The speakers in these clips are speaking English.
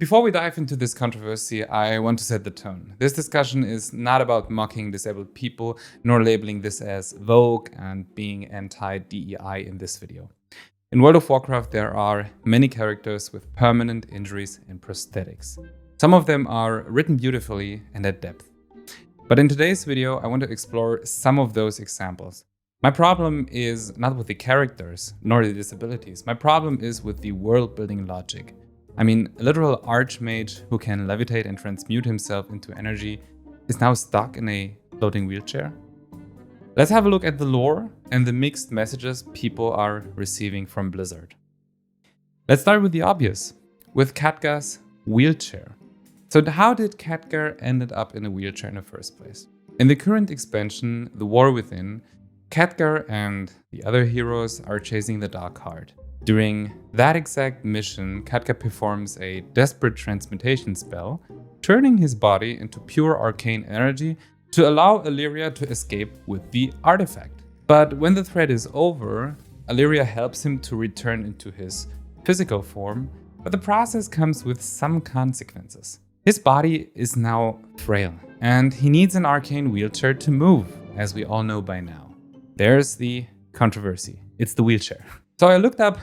Before we dive into this controversy, I want to set the tone. This discussion is not about mocking disabled people, nor labeling this as woke and being anti-DEI in this video. In World of Warcraft, there are many characters with permanent injuries and prosthetics. Some of them are written beautifully and at depth. But in today's video, I want to explore some of those examples. My problem is not with the characters, nor the disabilities. My problem is with the world-building logic. I mean, a literal archmage who can levitate and transmute himself into energy is now stuck in a floating wheelchair. Let's have a look at the lore and the mixed messages people are receiving from Blizzard. Let's start with the obvious, with Khadgar's wheelchair. So how did Khadgar ended up in a wheelchair in the first place? In the current expansion, The War Within, Khadgar and the other heroes are chasing the Dark Heart. During that exact mission, Khadgar performs a desperate transmutation spell, turning his body into pure arcane energy to allow Illyria to escape with the artifact. But when the threat is over, Illyria helps him to return into his physical form, but the process comes with some consequences. His body is now frail, and he needs an arcane wheelchair to move, as we all know by now. There's the controversy. It's the wheelchair. So I looked up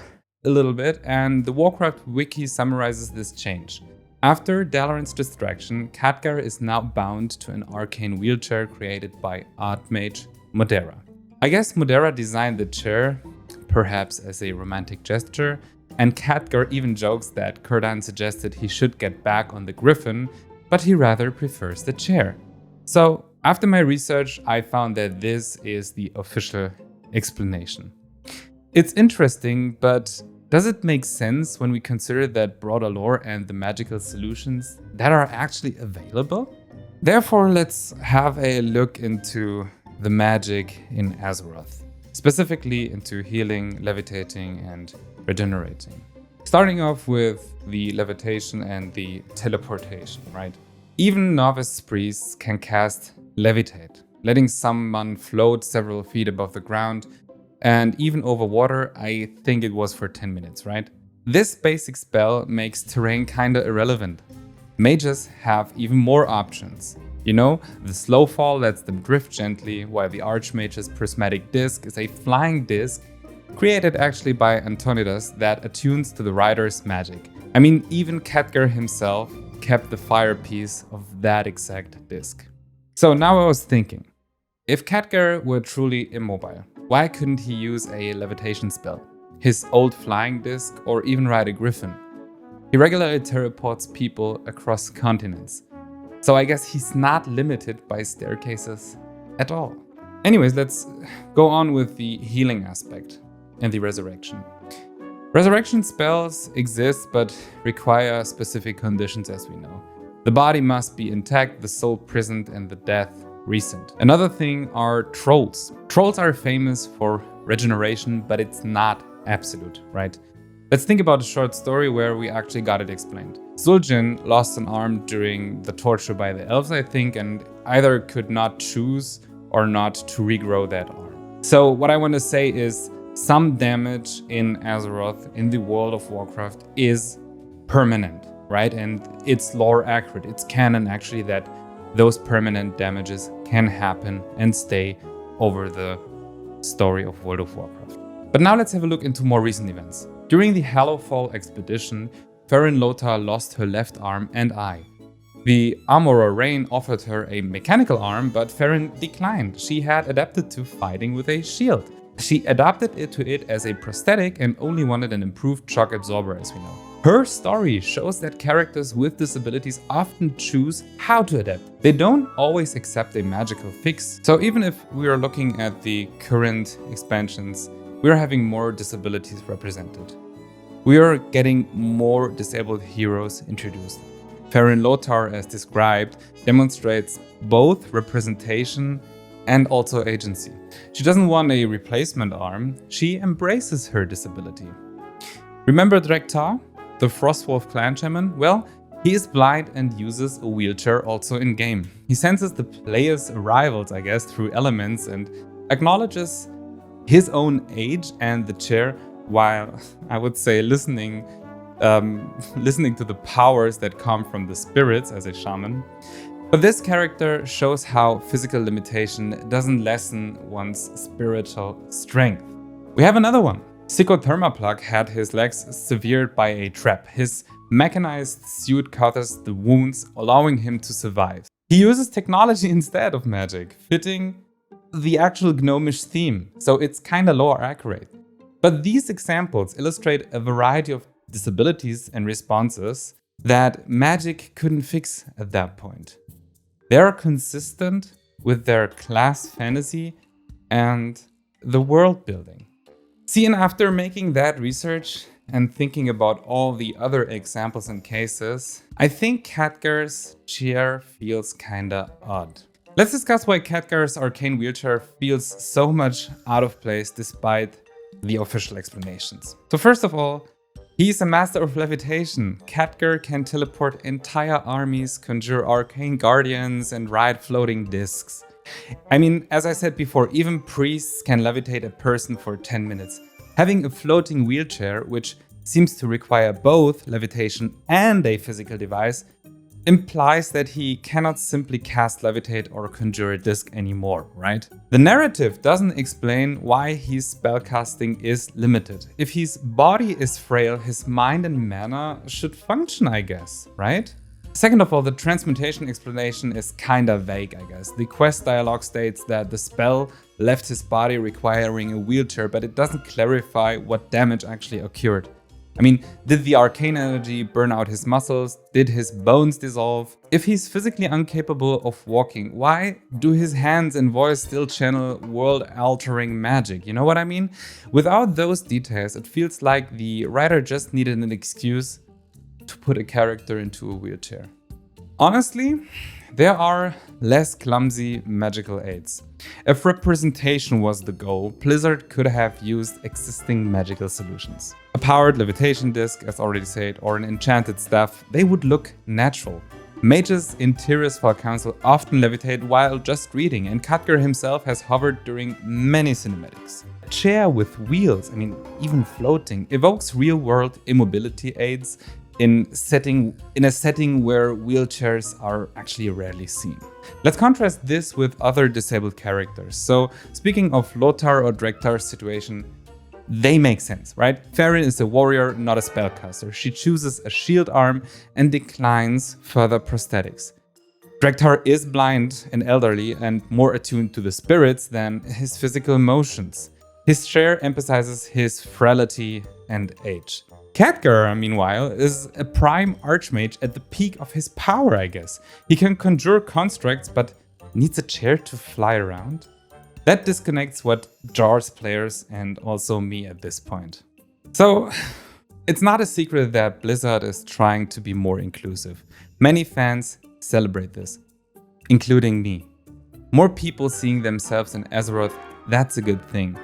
a little bit, and the Warcraft wiki summarizes this change. After Dalaran's distraction, Khadgar is now bound to an arcane wheelchair created by Archmage Modera. I guess Modera designed the chair, perhaps as a romantic gesture, and Khadgar even jokes that Kurdan suggested he should get back on the Griffin, but he rather prefers the chair. So after my research, I found that this is the official explanation. It's interesting, but does it make sense when we consider that broader lore and the magical solutions that are actually available? Therefore, let's have a look into the magic in Azeroth, specifically into healing, levitating, and regenerating. Starting off with the levitation and the teleportation, right? Even novice priests can cast levitate, letting someone float several feet above the ground, and even over water. I think it was for 10 minutes, right? This basic spell makes terrain kinda irrelevant. Mages have even more options. You know, the slow fall lets them drift gently, while the Archmage's prismatic disc is a flying disc created actually by Antonidas that attunes to the rider's magic. I mean, even Khadgar himself kept the fire piece of that exact disc. So now I was thinking, if Khadgar were truly immobile, why couldn't he use a levitation spell, his old flying disc, or even ride a griffin? He regularly teleports people across continents, so I guess he's not limited by staircases at all. Anyways, let's go on with the healing aspect and the resurrection. Resurrection spells exist but require specific conditions, as we know. The body must be intact, the soul present, and the death recent. Another thing are trolls. Trolls are famous for regeneration, but it's not absolute, right? Let's think about a short story where we actually got it explained. Zul'jin lost an arm during the torture by the elves, I think, and either could not choose or not to regrow that arm. So what I want to say is some damage in Azeroth, in the World of Warcraft, is permanent, right? And it's lore accurate. It's canon actually that those permanent damages can happen and stay over the story of World of Warcraft. But now let's have a look into more recent events. During the Hallowfall expedition, Farron Lothar lost her left arm and eye. The Armorer Rain offered her a mechanical arm, but Farron declined. She had adapted to fighting with a shield. She adapted it to it as a prosthetic and only wanted an improved shock absorber, as we know. Her story shows that characters with disabilities often choose how to adapt. They don't always accept a magical fix. So even if we are looking at the current expansions, we are having more disabilities represented. We are getting more disabled heroes introduced. Farron Lothar, as described, demonstrates both representation and also agency. She doesn't want a replacement arm, she embraces her disability. Remember Drek'Tar, the Frostwolf clan shaman? Well, he is blind and uses a wheelchair also in-game. He senses the player's arrivals, I guess, through elements and acknowledges his own age and the chair while, I would say, listening listening to the powers that come from the spirits as a shaman. But this character shows how physical limitation doesn't lessen one's spiritual strength. We have another one. Psychothermaplug had his legs severed by a trap. His mechanized suit covers the wounds, allowing him to survive. He uses technology instead of magic, fitting the actual gnomish theme, so it's kinda lore accurate. But these examples illustrate a variety of disabilities and responses that magic couldn't fix at that point. They are consistent with their class fantasy and the world building. See, and after making that research and thinking about all the other examples and cases, I think Khadgar's chair feels kinda odd. Let's discuss why Khadgar's arcane wheelchair feels so much out of place despite the official explanations. So first of all, he's a master of levitation. Khadgar can teleport entire armies, conjure arcane guardians, and ride floating discs. I mean, as I said before, even priests can levitate a person for 10 minutes. Having a floating wheelchair, which seems to require both levitation and a physical device, implies that he cannot simply cast levitate or conjure a disc anymore, right? The narrative doesn't explain why his spellcasting is limited. If his body is frail, his mind and mana should function, I guess, right? Second of all, the transmutation explanation is kinda vague, I guess. The quest dialogue states that the spell left his body requiring a wheelchair, but it doesn't clarify what damage actually occurred. I mean, did the arcane energy burn out his muscles? Did his bones dissolve? If he's physically incapable of walking, why do his hands and voice still channel world-altering magic? You know what I mean? Without those details, it feels like the writer just needed an excuse to put a character into a wheelchair. Honestly, there are less clumsy magical aids. If representation was the goal, Blizzard could have used existing magical solutions. A powered levitation disc, as already said, or an enchanted staff, they would look natural. Mages in Tirisfal Council often levitate while just reading, and Khadgar himself has hovered during many cinematics. A chair with wheels, I mean, even floating, evokes real-world immobility aids in a setting where wheelchairs are actually rarely seen. Let's contrast this with other disabled characters. So, speaking of Lothar or Drektar's situation, they make sense, right? Farron is a warrior, not a spellcaster. She chooses a shield arm and declines further prosthetics. Drektar is blind and elderly and more attuned to the spirits than his physical motions. His chair emphasizes his frailty and age. Khadgar, meanwhile, is a prime archmage at the peak of his power, I guess. He can conjure constructs, but needs a chair to fly around? That disconnects what jars players and also me at this point. So, it's not a secret that Blizzard is trying to be more inclusive. Many fans celebrate this, including me. More people seeing themselves in Azeroth, that's a good thing.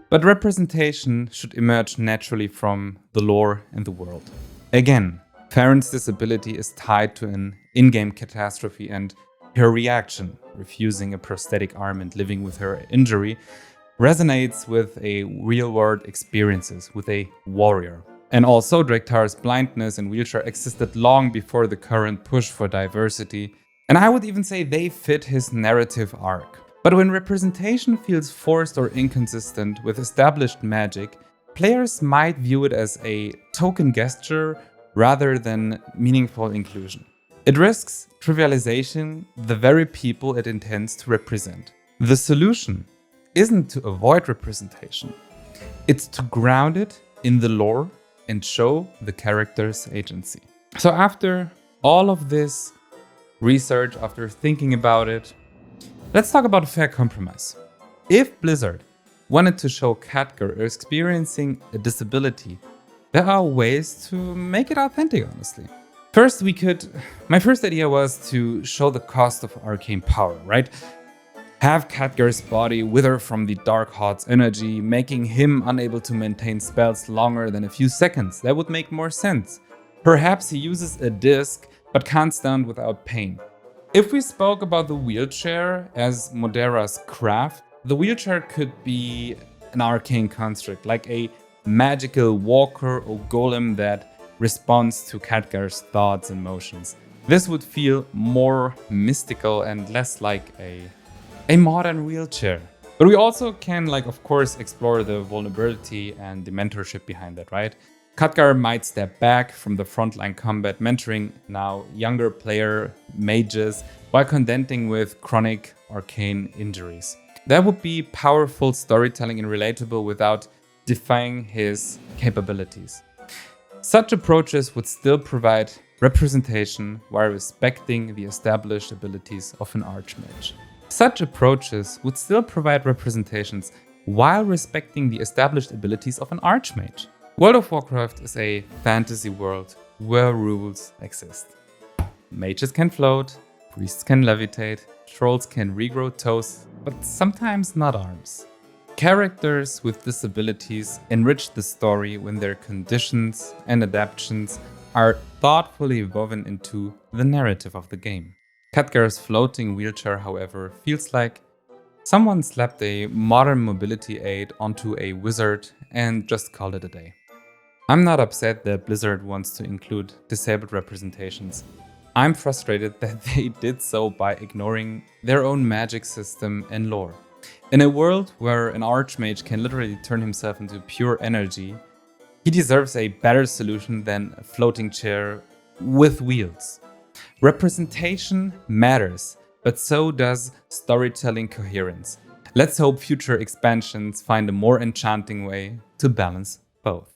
But representation should emerge naturally from the lore and the world. Again, Farron's disability is tied to an in-game catastrophe, and her reaction, refusing a prosthetic arm and living with her injury, resonates with a real-world experiences with a warrior. And also, Drektar's blindness and wheelchair existed long before the current push for diversity, and I would even say they fit his narrative arc. But when representation feels forced or inconsistent with established magic, players might view it as a token gesture rather than meaningful inclusion. It risks trivialization the very people it intends to represent. The solution isn't to avoid representation, it's to ground it in the lore and show the character's agency. So after all of this research, after thinking about it, let's talk about a fair compromise. If Blizzard wanted to show Khadgar experiencing a disability, there are ways to make it authentic, honestly. First, my first idea was to show the cost of arcane power, right? Have Khadgar's body wither from the Dark Heart's energy, making him unable to maintain spells longer than a few seconds. That would make more sense. Perhaps he uses a disc, but can't stand without pain. If we spoke about the wheelchair as Modera's craft, the wheelchair could be an arcane construct, like a magical walker or golem that responds to Khadgar's thoughts and motions. This would feel more mystical and less like a modern wheelchair. But we also can, of course, explore the vulnerability and the mentorship behind that, right? Khadgar might step back from the frontline combat, mentoring now younger player mages while contending with chronic arcane injuries. That would be powerful storytelling and relatable without defying his capabilities. Such approaches would still provide representation while respecting the established abilities of an archmage. Such approaches would still provide representations while respecting the established abilities of an archmage. World of Warcraft is a fantasy world where rules exist. Mages can float, priests can levitate, trolls can regrow toes, but sometimes not arms. Characters with disabilities enrich the story when their conditions and adaptations are thoughtfully woven into the narrative of the game. Khadgar's floating wheelchair, however, feels like someone slapped a modern mobility aid onto a wizard and just called it a day. I'm not upset that Blizzard wants to include disabled representations. I'm frustrated that they did so by ignoring their own magic system and lore. In a world where an archmage can literally turn himself into pure energy, he deserves a better solution than a floating chair with wheels. Representation matters, but so does storytelling coherence. Let's hope future expansions find a more enchanting way to balance both.